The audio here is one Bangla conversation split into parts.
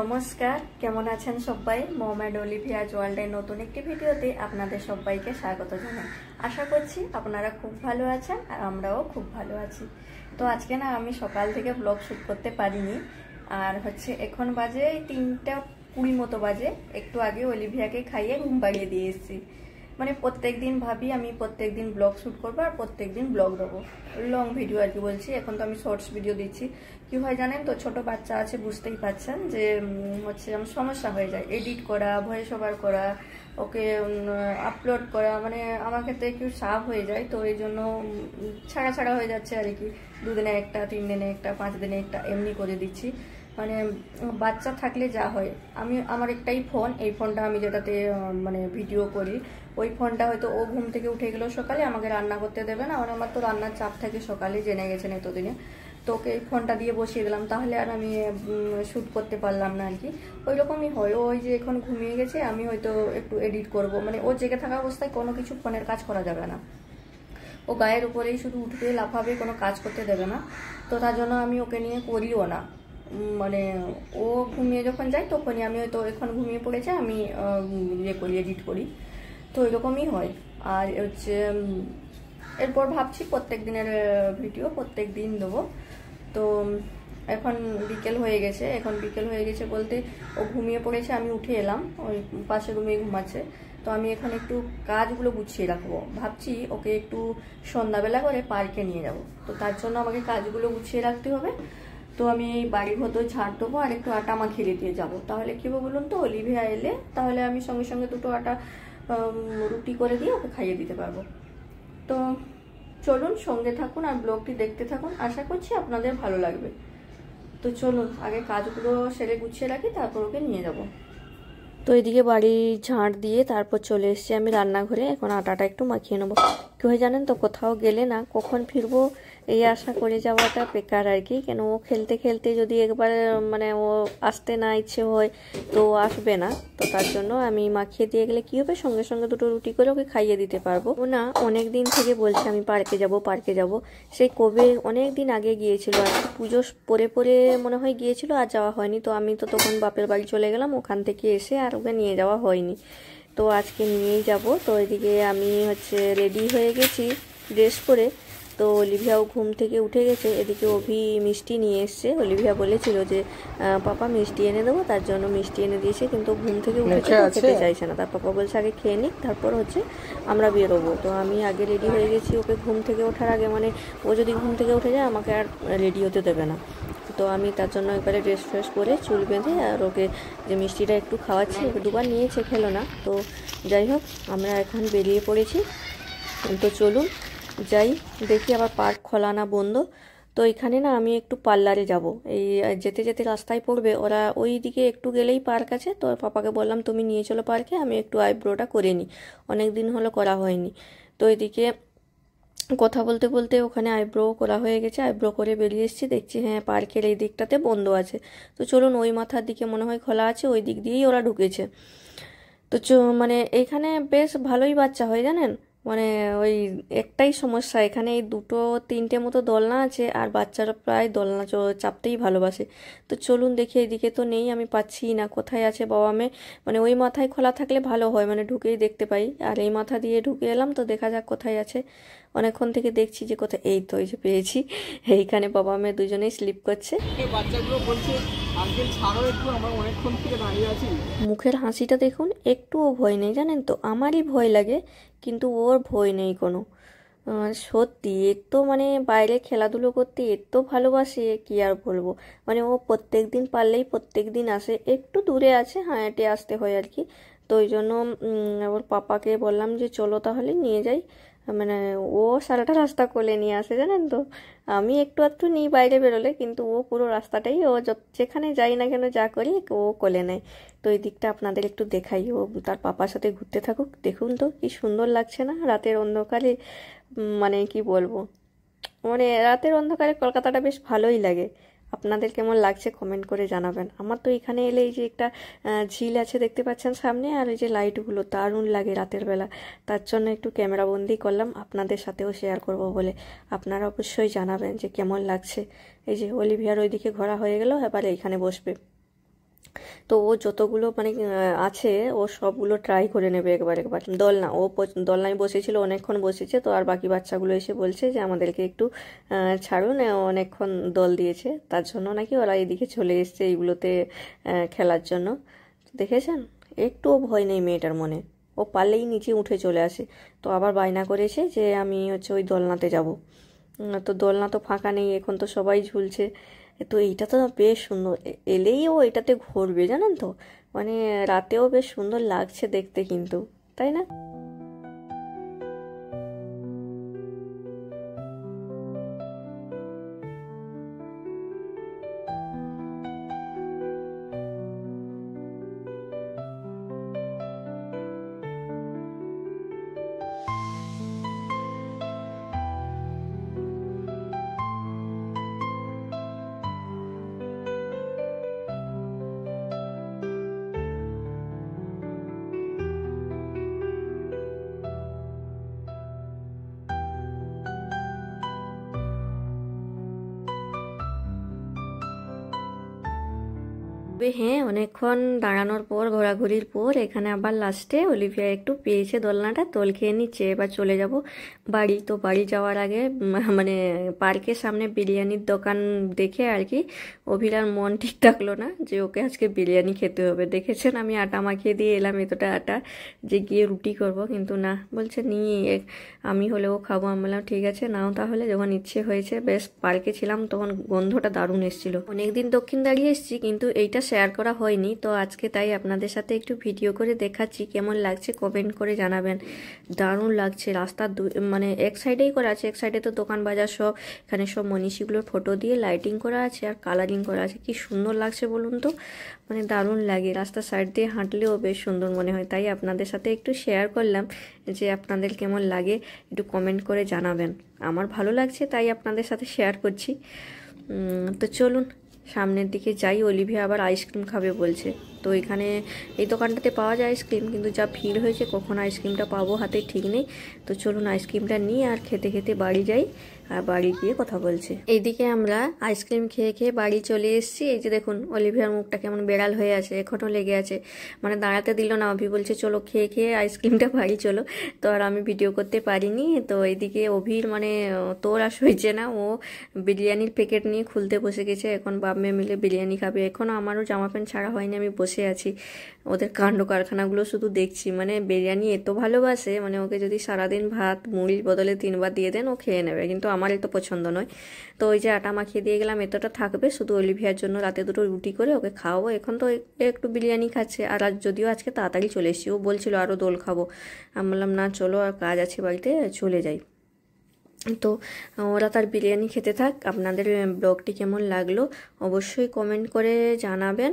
নমস্কার, কেমন আছেন সবাই? মোহাম্মদ অলিভিয়াজ ওয়ার্ল্ডের নতুন একটি ভিডিওতে আপনাদের সবাইকে স্বাগত জানাই। আশা করছি আপনারা খুব ভালো আছেন আর আমরাও খুব ভালো আছি। তো আজকে না আমি সকাল থেকে ব্লগ শ্যুট করতে পারিনি, আর এখন বাজে 3:20 মতো বাজে। একটু আগে অলিভিয়াকে খাইয়ে ঘুম পাড়িয়ে দিয়ে এসেছি। মানে প্রত্যেকদিন ভাবি আমি প্রত্যেকদিন ব্লগ শ্যুট করবো আর প্রত্যেকদিন ব্লগ দেবো, লং ভিডিও আর কি বলছি। এখন তো আমি শর্টস ভিডিও দিচ্ছি। কি হয় জানেন তো, ছোট বাচ্চা আছে, বুঝতেই পারছেন যে আমার সমস্যা হয়ে যায় এডিট করা, ভয়েস ওভার করা, ওকে আপলোড করা, মানে আমার ক্ষেত্রে একটু চাপ হয়ে যায়। তো এই জন্য ছাড়া ছাড়া হয়ে যাচ্ছে আর কি। 2 দিনে একটা, 3 দিনে একটা, 5 দিনে একটা এমনি করে দিচ্ছি। মানে বাচ্চা থাকলে যা হয়, আমার একটাই ফোন, এই ফোনটা আমি যেটাতে মানে ভিডিও করি, ওই ফোনটা হয়তো ও ঘুম থেকে উঠে গেলেও সকালে আমাকে রান্না করতে দেবে না, মানে আমার তো রান্নার চাপ থাকে সকালে, জেনে গেছেন এতদিনে। তো ওকে এই ফোনটা দিয়ে বসিয়ে দিলাম, তাহলে আর আমি শ্যুট করতে পারলাম না আর কি। ওই রকমই হয়, ওই যে এখন ঘুমিয়ে গেছে, আমি হয়তো একটু এডিট করব, মানে ও জেগে থাকা অবস্থায় কোনো কিছু ফোনের কাজ করা যাবে না। ও গায়ের উপরেই শুধু উঠবে, লাফাবে, কোনো কাজ করতে দেবে না। তো তার জন্য আমি ওকে নিয়ে করিও না। মানে ও ঘুমিয়ে যখন যায় তখনই আমি হয়তো এখন ঘুমিয়ে পড়েছে, আমি ইয়ে করি, এডিট করি। তো এরকমই হয়। আর এরপর ভাবছি প্রত্যেক দিনের ভিডিও প্রত্যেক দিন দেবো। তো এখন বিকেল হয়ে গেছে বলতে ও ঘুমিয়ে পড়েছে, আমি উঠে এলাম, ওই পাশে রুমে ঘুমাচ্ছে। তো আমি এখন একটু কাজগুলো গুছিয়ে রাখবো, ভাবছি ওকে একটু সন্ধ্যাবেলা করে পার্কে নিয়ে যাব। তো তার জন্য আমাকে কাজগুলো গুছিয়ে রাখতে হবে। তো আমি এই বাড়ির ভেতর ঝাড় দেবো আর একটু আটা মাখিয়ে দিয়ে যাবো। তাহলে কি বলুন তো, অলিভিয়া এলে তাহলে আমি সঙ্গে সঙ্গে 2টো আটা রুটি করে দিয়ে ওকে খাইয়ে দিতে পারবো। তো চলুন সঙ্গে থাকুন আর ব্লগটি দেখতে থাকুন, আশা করছি আপনাদের ভালো লাগবে। তো চলুন আগে কাজগুলো সেরে গুছিয়ে রাখি, তারপর ওকে নিয়ে যাব। তো এদিকে বাড়ি ঝাঁট দিয়ে তারপর চলে এসেছি আমি রান্নাঘরে। এখন আটাটা একটু মাখিয়ে নেবো। কি হয় জানেন তো, কোথাও গেলে না কখন ফিরবো এই আশা করে যাওয়াটা বেকার আর কি। কেন ও খেলতে খেলতে যদি একবার মানে ও আসতে না ইচ্ছে হয় তো আসবে না। তো তার জন্য আমি মাখিয়ে দিয়ে গেলে কি হবে, সঙ্গে সঙ্গে 2টো রুটি করে ওকে খাইয়ে দিতে পারবো। ও না অনেক দিন থেকে বলছে আমি পার্কে যাব। সেই কবে অনেক দিন আগে গিয়েছিল আর কি, পুজো পরে পরে মনে হয় গিয়েছিল, আর যাওয়া হয়নি। তো আমি তো তখন বাপের বাড়ি চলে গেলাম, ওখান থেকে এসে আর ওকে নিয়ে যাওয়া হয়নি। তো আজকে নিয়েই যাব। তো এদিকে আমি রেডি হয়ে গেছি ড্রেস পরে। তো অলিভিয়াও ঘুম থেকে উঠে গেছে। এদিকে অভি মিষ্টি নিয়ে এসছে। অলিভিয়া বলেছিল যে পাপা মিষ্টি এনে দেবো, তার জন্য মিষ্টি এনে দিয়েছে, কিন্তু ঘুম থেকে উঠেছে, খেতে চাইছে না। তার পাপা বলছে আগে খেয়ে নিক, তারপর আমরা বেরোবো। তো আমি আগে রেডি হয়ে গেছি ওকে ঘুম থেকে ওঠার আগে, মানে ও যদি ঘুম থেকে উঠে যায় আমাকে আর রেডি হতে দেবে না। তো আমি তার জন্য একবারে ড্রেস ফ্রেস করে চুল বেঁধে আর ওকে যে মিষ্টিটা একটু খাওয়াচ্ছি, ওকে 2বার নিয়েছে, খেলো না। তো যাই হোক, আমরা এখন বেরিয়ে পড়েছি। তো চলুন যাই, দেখি আবার পার্ক খোলা না বন্ধ। তো এখানে না আমি একটু পার্লারে যাব, এই যেতে যেতে রাস্তায় পড়বে, ওরা ওই দিকে একটু গেলেই পার্ক আছে। তো পাপাকে বললাম তুমি নিয়ে চলো পার্কে, আমি একটু আইব্রোটা করে নিই, অনেক দিন হলো করা হয়নি। তো এদিকে কথা বলতে বলতে ওখানে আইব্রো করা হয়ে গেছে, আইব্রো করে বেরিয়ে এসেছি, দেখছি হ্যাঁ পার্কের এই দিকটাতে বন্ধ আছে। তো চলুন, ওই মাথার দিকে মনে হয় খোলা আছে, ওই দিক দিয়েই ওরা ঢুকেছে। তো মানে এইখানে বেশ ভালোই বাচ্চা হয় জানেন। মানে ওই একটাই সমস্যা, এখানে এই 2-3টে মতো দোলনা আছে, আর বাচ্চারা প্রায় দোলনা চাপতেই ভালোবাসে। তো চলুন দেখি, এইদিকে তো নেই, আমি পাচ্ছি না কোথায় আছে বাবা মেয়ে। মানে ওই মাথায় খোলা থাকলে ভালো হয়, মানে ঢুকেই দেখতে পাই। আর এই মাথা দিয়ে ঢুকে এলাম, তো দেখা যাক কোথায় আছে। অনেকক্ষণ থেকে দেখছি যে কোথায়, এই তো এই যে পেয়েছি। এইখানে বাবা মেয়ে দুজনেই স্লিপ করছে। বাচ্চাগুলো বলছে আঙ্কেল ছাড়ো একটু, আমরা অনেকক্ষণ থেকে দাঁড়িয়ে আছি। মুখের হাসিটা দেখুন, একটুও ভয় নেই জানেন তো। আমারই ভয় লাগে, কিন্তু ওর ভয় নেই কোনো। সত্যি এত মানে বাইরে খেলাধুলো করতে এত ভালোবাসে, কি আর বলবো। মানে ও প্রত্যেক দিন পারলেই প্রত্যেক দিন আসে, একটু দূরে আছে, হ্যাঁ হেঁটে আসতে হয় আর কি। তো ওই জন্য ওর পাপাকে বললাম যে চলো তাহলে নিয়ে যাই। মানে ও সারাটা রাস্তা কোলে নিয়ে আসে জানেন তো। আমি একটু আধটু নিই বাইরে বেরোলে, কিন্তু ও পুরো রাস্তাটাই, ও যেখানে যাই না কেন, যা করি ও কোলে নেয়। তো এই দিকটা আপনাদের একটু দেখাই, ও তার পাপার সাথে ঘুরতে থাকুক। দেখুন তো কি সুন্দর লাগছে না রাতের অন্ধকারে। মানে কি বলবো, মানে রাতের অন্ধকারে কলকাতাটা বেশ ভালোই লাগে। আপনাদের কেমন লাগছে কমেন্ট করে জানাবেন। আমার তো এখানে এলে এই যে একটা ঝিল আছে দেখতে পাচ্ছেন সামনে, আর এই যে লাইটগুলো দারুণ লাগে রাতের বেলা। তার জন্য একটু ক্যামেরা বন্দি করলাম, আপনাদের সাথেও শেয়ার করব বলে। আপনারা অবশ্যই জানাবেন যে কেমন লাগছে। এই যে অলিভিয়ার ওইদিকে ঘোরা হয়ে গেল, এবার এইখানে বসবে। তো ও যতগুলো মানে আছে ও সবগুলো ট্রাই করে নেবে একবার একবার। দোলনায় বসেছিল, অনেকক্ষণ বসেছে, তো আর বাকি বাচ্চাগুলো এসে বলছে যে আমাদেরকে একটু ছাড়ুন, অনেকক্ষণ দোল দিয়েছে, তার জন্য নাকি ওরা এদিকে চলে এসছে এইগুলোতে খেলার জন্য। দেখেছেন, একটুও ভয় নেই মেয়েটার মনে, ও পারলেই নিচে উঠে চলে আসে। তো আবার বায়না করেছে যে আমি হচ্ছে ওই দোলনাতে যাব। তো দোলনা তো ফাঁকা নেই এখন, তো সবাই ঝুলছে। তো এইটা তো বেশ সুন্দর, এলেই ও এটাতে ঘুরবে জানেন তো, মানে রাতেও বেশ সুন্দর লাগছে দেখতে কিন্তু, তাই না? তবে হ্যাঁ, অনেকক্ষণ দাঁড়ানোর পর, ঘোরাঘুরির পর এখানে আবার লাস্টে অলিভিয়া একটু পেয়েছে দোলনাটা, দোল খেয়ে নিচ্ছে। এবার চলে যাব বাড়ি। তো বাড়ি যাওয়ার আগে মানে পার্কের সামনে বিরিয়ানির দোকান দেখে আর কি অভিরার মন ঠিক থাকলো না যে ওকে আজকে বিরিয়ানি খেতে হবে। দেখেছেন আমি আটা মাখিয়ে দিয়ে এলাম, এতটা আটা, যে গিয়ে রুটি করব, কিন্তু না, বলছে নিয়ে আমি হলেও খাবো। আমি বললাম ঠিক আছে নাও তাহলে, যখন ইচ্ছে হয়েছে। বেশ পার্কে ছিলাম তখন, গন্ধটা দারুণ এসেছিল। অনেকদিন দক্ষিণ দাঁড়িয়ে এসেছি কিন্তু এইটা শেয়ার করা হয়নি, তো আজকে তাই আপনাদের সাথে একটু ভিডিও করে দেখাচ্ছি। কেমন লাগছে কমেন্ট করে জানাবেন। দারুণ লাগছে। রাস্তার মানে এক সাইডেই করা আছে, এক সাইডে তো দোকান বাজার সব, এখানে সব মনীষীগুলোর ফটো দিয়ে লাইটিং করা আছে আর কালারিং করা আছে। কি সুন্দর লাগছে বলুন তো, মানে দারুণ লাগে। রাস্তার সাইড দিয়ে হাঁটলেও বেশ সুন্দর মনে হয়। তাই আপনাদের সাথে একটু শেয়ার করলাম, যে আপনাদের কেমন লাগে একটু কমেন্ট করে জানাবেন। আমার ভালো লাগছে তাই আপনাদের সাথে শেয়ার করছি। তো চলুন সামনের দিকে যাই। অলিভিয়া আবার আইসক্রিম খাবে বলছে। তো এখানে এই দোকানটাতে পাওয়া যায় আইসক্রিম, কিন্তু যা ভিড় হয়েছে কখন আইসক্রিমটা পাবো হাতে ঠিক নেই। তো চলুন আইসক্রিমটা নিয়ে আর খেতে খেতে বাড়ি যাই, আর বাড়ি গিয়ে কথা বলছে। এইদিকে আমরা আইসক্রিম খেয়ে খেয়ে বাড়ি চলে এসেছি। এই যে দেখুন অলিভিয়ার মুখটা কেমন বেড়াল হয়ে আছে, এখনও লেগে আছে, মানে দাঁড়াতে দিল না। অভি বলছে চলো খেয়ে খেয়ে আইসক্রিমটা বাড়ি চলো। তো আর আমি ভিডিও করতে পারিনি। তো এইদিকে অভির মানে তোর আর সইছে না, ও বিরিয়ানির প্যাকেট নিয়ে খুলতে বসে গেছে। এখন বাপ মেয়ে মিলে বিরিয়ানি খাবে। এখনও আমারও জামা প্যান্ট ছাড়া হয়নি, আমি বসে আছি, ওদের কাণ্ড কারখানাগুলো শুধু দেখছি। মানে বিরিয়ানি এত ভালোবাসে, মানে ওকে যদি সারাদিন ভাত মুড়ির বদলে 3 বার দিয়ে দেন ও খেয়ে নেবে, কিন্তু আমার এত পছন্দ নয়। তো ওই যে আটা মাখিয়ে দিয়ে গেলাম, এতটা থাকবে, শুধু অলিভিয়ার জন্য রাতে 2টো রুটি করে ওকে খাওয়াবো। এখন তো একটু বিরিয়ানি খাচ্ছে। আর যদিও আজকে তাড়াতাড়ি চলে এসেছি, ও বলছিল আরও দোল খাবো। আমি বললাম না চলো, আর কাজ আছে বাড়িতে, চলে যাই। তো ওরা তার বিরিয়ানি খেতে থাক। আপনাদের ব্লগটি কেমন লাগলো অবশ্যই কমেন্ট করে জানাবেন।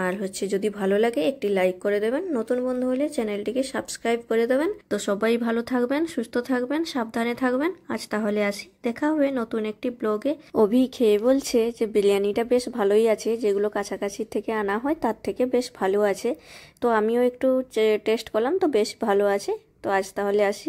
আর হচ্ছে যদি ভালো লাগে একটি লাইক করে দেবেন, নতুন বন্ধু হলে চ্যানেলটিকে সাবস্ক্রাইব করে দেবেন। তো সবাই ভালো থাকবেন, সুস্থ থাকবেন, সাবধানে থাকবেন। আজ তাহলে আসি, দেখা হবে নতুন একটি ব্লগে। অভি খেয়ে বলছে যে বিরিয়ানিটা বেশ ভালোই আছে, যেগুলো কাছাকাছি থেকে আনা হয় তার থেকে বেশ ভালো আছে। তো আমিও একটু টেস্ট করলাম, তো বেশ ভালো আছে। তো আজ তাহলে আসি।